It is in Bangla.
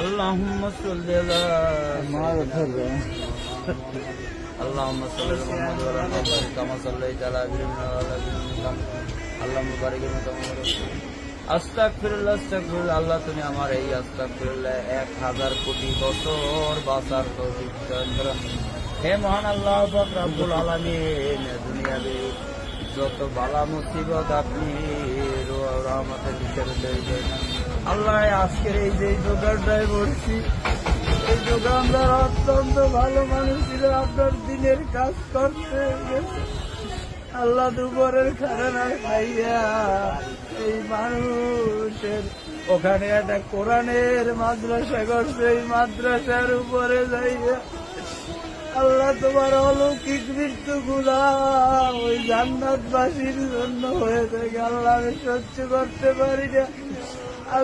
আল্লাহুম্মা সাল্লি আলা আল্লাহুম্মা সাল্লি আলা মুহাম্মাদ ওয়া আলা মুহাম্মাদ কামা সাল্লাইতা আলা ইব্রাহিম ওয়া আলা ইব্রাহিম আল্লাহুম্মা বারিক আলা মুহাম্মাদ। আস্তাগফিরুল্লাহ আস্তাগফিরুল্লাহ। আল্লাহ তুমি আমার এই আস্তাগফিরুল্লাহ 1000 কোটি বছর বাঁচার তৌফিক দান করো। হে মহান আল্লাহ পাক রব্বুল আলামিন, দুনিয়াতে যত বালা মুসিবত আপনি রহমতের হিসেবে দেবেন আল্লাহ। আজকের এই যে দোকানটায় বলছি, এই দোকানদার অত্যন্ত ভালো মানুষ ছিল, আপনার দিনের কাজ করতে গেছে আল্লাহ দুপুরের খানা খাইয়া এই মানুষের ওখানে একটা কোরআনের মাদ্রাসা করছে, এই মাদ্রাসার উপরে যাইয়া আল্লাহ তোমার অলৌকিক মৃত্যু গুলা ওই জান্নাতবাসীর জন্য হয়ে থাকে। আল্লাহ আমি সহ্য করতে পারি না।